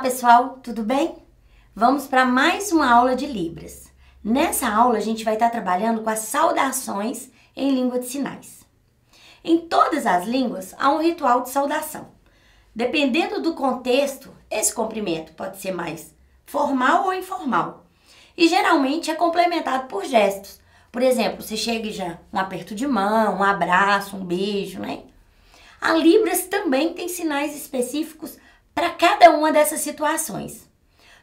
pessoal, tudo bem? Vamos para mais uma aula de Libras. Nessa aula a gente vai estar trabalhando com as saudações em língua de sinais. Em todas as línguas há um ritual de saudação. Dependendo do contexto, esse cumprimento pode ser mais formal ou informal. E geralmente é complementado por gestos. Por exemplo, você chega e já um aperto de mão, um abraço, um beijo, né? A Libras também tem sinais específicos para cada uma dessas situações.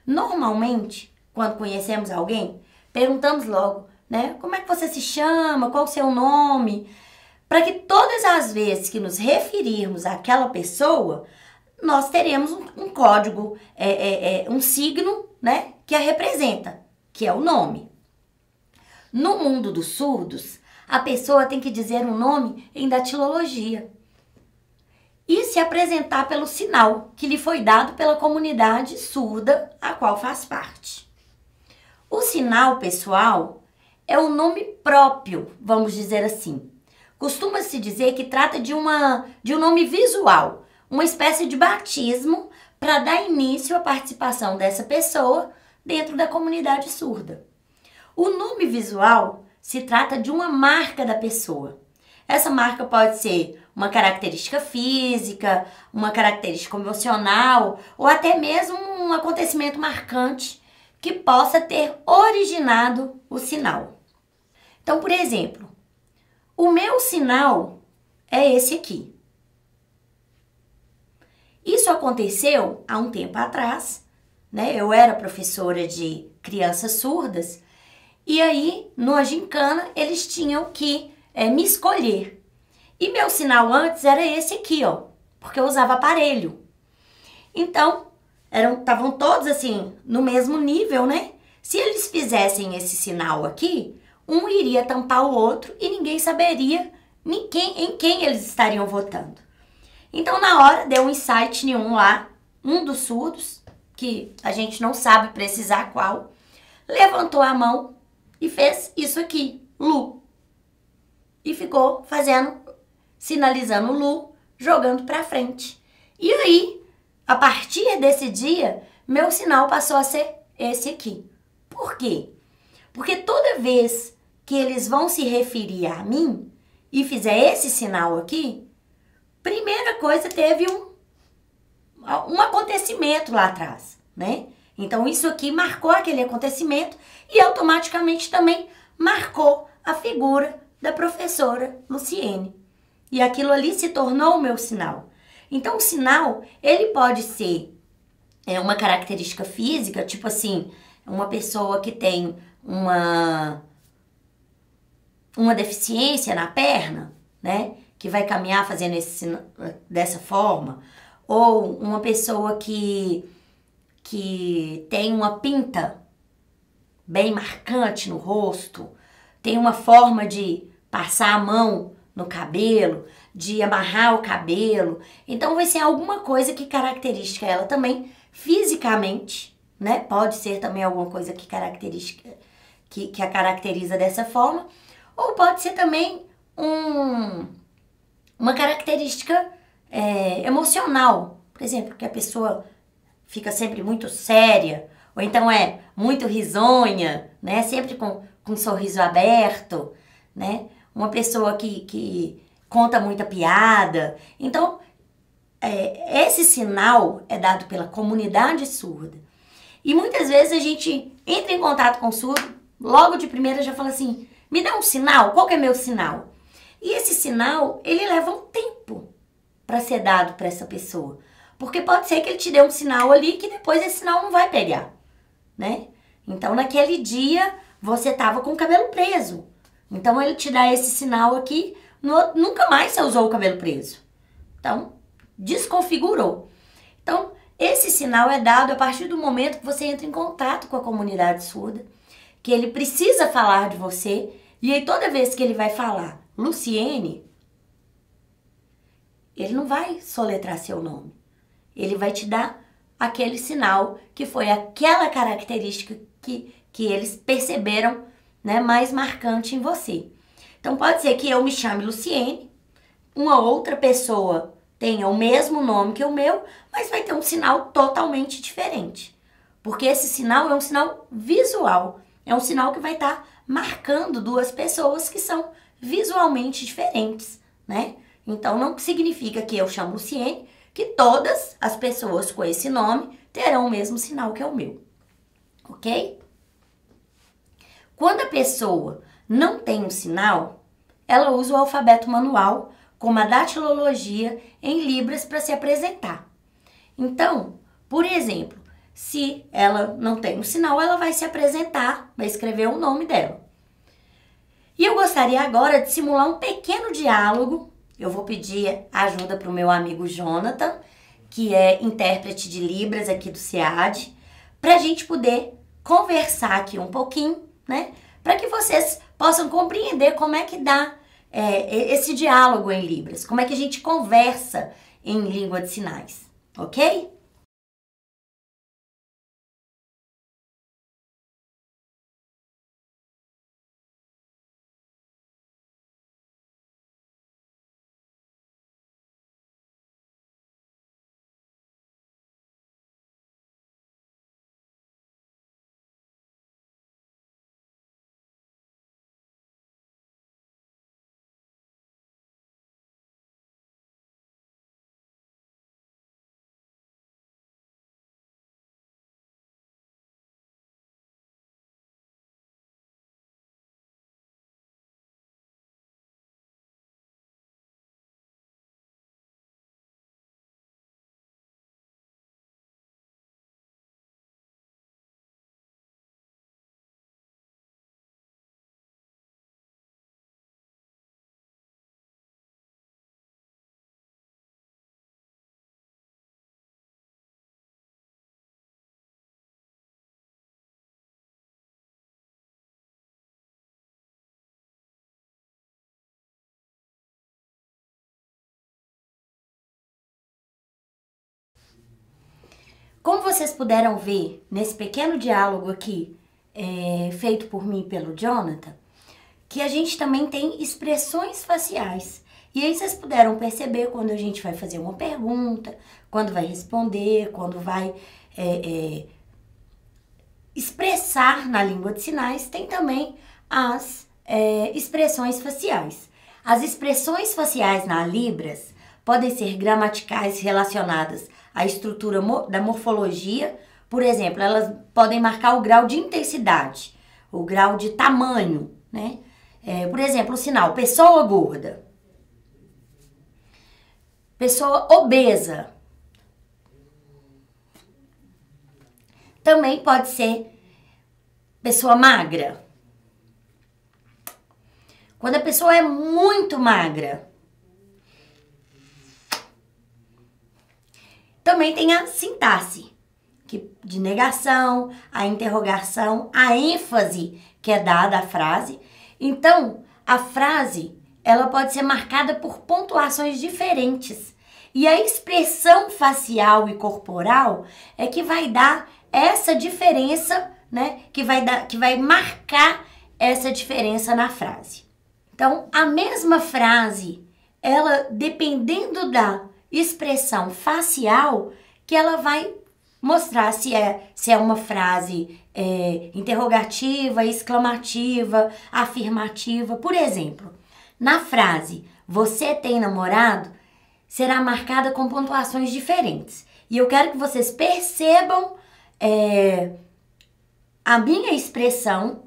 Normalmente, quando conhecemos alguém, perguntamos logo, né? Como é que você se chama? Qual o seu nome? Para que todas as vezes que nos referirmos àquela pessoa, nós teremos um código, um signo, né? Que a representa, que é o nome. No mundo dos surdos, a pessoa tem que dizer um nome em datilologia e se apresentar pelo sinal que lhe foi dado pela comunidade surda a qual faz parte. O sinal pessoal é o nome próprio, vamos dizer assim. Costuma-se dizer que trata de um nome visual, uma espécie de batismo para dar início à participação dessa pessoa dentro da comunidade surda. O nome visual se trata de uma marca da pessoa. Essa marca pode ser uma característica física, uma característica emocional ou até mesmo um acontecimento marcante que possa ter originado o sinal. Então, por exemplo, o meu sinal é esse aqui. Isso aconteceu há um tempo atrás, né? Eu era professora de crianças surdas e aí, numa gincana, eles tinham que me escolher. E meu sinal antes era esse aqui, ó, porque eu usava aparelho. Então, estavam todos assim, no mesmo nível, né? Se eles fizessem esse sinal aqui, um iria tampar o outro e ninguém saberia em quem eles estariam votando. Então, na hora, deu um insight nenhum lá, um dos surdos, que a gente não sabe precisar qual, levantou a mão e fez isso aqui, Lu. E ficou sinalizando o Lu, jogando para frente. E aí, a partir desse dia, meu sinal passou a ser esse aqui. Por quê? Porque toda vez que eles vão se referir a mim e fizer esse sinal aqui, primeira coisa, teve um acontecimento lá atrás, né? Então, isso aqui marcou aquele acontecimento e automaticamente também marcou a figura da professora Luciene. E aquilo ali se tornou o meu sinal. Então, o sinal, ele pode ser uma característica física, tipo assim, uma pessoa que tem uma deficiência na perna, né? Que vai caminhar fazendo dessa forma. Ou uma pessoa que tem uma pinta bem marcante no rosto, tem uma forma de passar a mão no cabelo, de amarrar o cabelo. Então, vai ser alguma coisa que caracteriza ela também fisicamente, né? Pode ser também alguma coisa que a caracteriza dessa forma. Ou pode ser também uma característica emocional. Por exemplo, que a pessoa fica sempre muito séria, ou então é muito risonha, né? Sempre com um sorriso aberto, né? Uma pessoa que conta muita piada. Então, esse sinal é dado pela comunidade surda. E muitas vezes a gente entra em contato com o surdo, logo de primeira já fala assim, me dá um sinal, qual que é meu sinal? E esse sinal, ele leva um tempo para ser dado para essa pessoa. Porque pode ser que ele te dê um sinal ali que depois esse sinal não vai pegar, né? Então, naquele dia, você estava com o cabelo preso. Então, ele te dá esse sinal aqui, nunca mais você usou o cabelo preso. Então, desconfigurou. Então, esse sinal é dado a partir do momento que você entra em contato com a comunidade surda, que ele precisa falar de você, e aí toda vez que ele vai falar Luciene, ele não vai soletrar seu nome. Ele vai te dar aquele sinal que foi aquela característica que eles perceberam, né, mais marcante em você. Então, pode ser que eu me chame Luciene, uma outra pessoa tenha o mesmo nome que o meu, mas vai ter um sinal totalmente diferente. Porque esse sinal é um sinal visual, é um sinal que vai estar marcando duas pessoas que são visualmente diferentes, né? Então não significa que eu chamo Luciene, que todas as pessoas com esse nome terão o mesmo sinal que é o meu, ok? Quando a pessoa não tem um sinal, ela usa o alfabeto manual, como a datilologia, em libras para se apresentar. Então, por exemplo, se ela não tem um sinal, ela vai se apresentar, vai escrever o nome dela. E eu gostaria agora de simular um pequeno diálogo. Eu vou pedir ajuda para o meu amigo Jonathan, que é intérprete de Libras aqui do SEAD, para a gente poder conversar aqui um pouquinho, né? Para que vocês possam compreender como é que dá esse diálogo em Libras, como é que a gente conversa em língua de sinais, ok? Como vocês puderam ver nesse pequeno diálogo aqui, feito por mim e pelo Jonathan, que a gente também tem expressões faciais. E aí vocês puderam perceber quando a gente vai fazer uma pergunta, quando vai responder, quando vai expressar na língua de sinais, tem também as expressões faciais. As expressões faciais na Libras podem ser gramaticais relacionadas à estrutura da morfologia. Por exemplo, elas podem marcar o grau de intensidade, o grau de tamanho, né? Por exemplo, o sinal pessoa gorda, pessoa obesa. Também pode ser pessoa magra. Quando a pessoa é muito magra. Também tem a sintaxe, de negação, a interrogação, a ênfase que é dada à frase. Então, a frase, ela pode ser marcada por pontuações diferentes. E a expressão facial e corporal é que vai dar essa diferença, né? Que vai marcar essa diferença na frase. Então, a mesma frase, ela, dependendo da expressão facial, que ela vai mostrar se é uma frase interrogativa, exclamativa, afirmativa. Por exemplo, na frase "você tem namorado", será marcada com pontuações diferentes. E eu quero que vocês percebam a minha expressão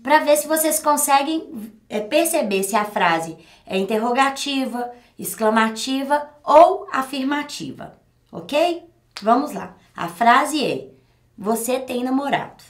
para ver se vocês conseguem perceber se a frase é interrogativa, exclamativa ou afirmativa, ok? Vamos lá. A frase é: você tem namorado.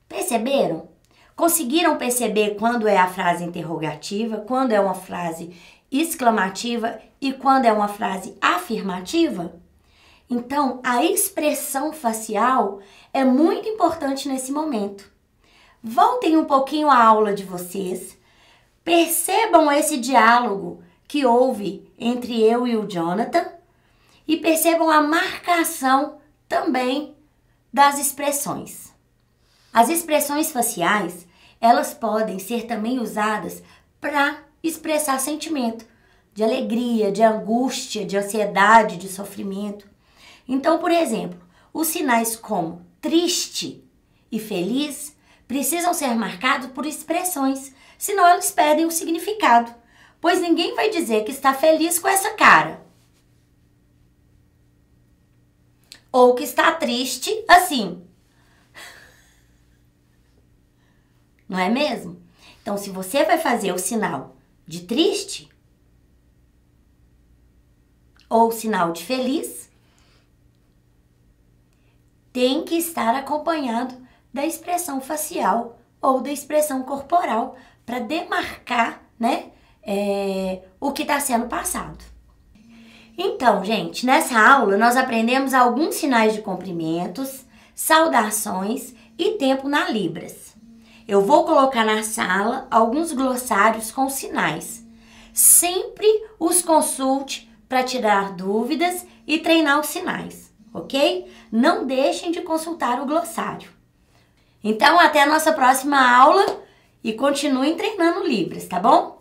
Perceberam? Conseguiram perceber quando é a frase interrogativa, quando é uma frase exclamativa e quando é uma frase afirmativa? Então, a expressão facial é muito importante nesse momento. voltem um pouquinho à aula de vocês, percebam esse diálogo que houve entre eu e o Jonathan e percebam a marcação também das expressões. As expressões faciais, elas podem ser também usadas para expressar sentimento de alegria, de angústia, de ansiedade, de sofrimento. Então, por exemplo, os sinais como triste e feliz precisam ser marcados por expressões, senão eles perdem o significado, pois ninguém vai dizer que está feliz com essa cara. Ou que está triste assim. Não é mesmo? Então, se você vai fazer o sinal de triste ou o sinal de feliz, tem que estar acompanhado da expressão facial ou da expressão corporal para demarcar, né, o que está sendo passado. Então, gente, nessa aula nós aprendemos alguns sinais de cumprimentos, saudações e tempo na Libras. Eu vou colocar na sala alguns glossários com sinais. Sempre os consulte para tirar dúvidas e treinar os sinais, ok? Não deixem de consultar o glossário. Então, até a nossa próxima aula e continuem treinando Libras, tá bom?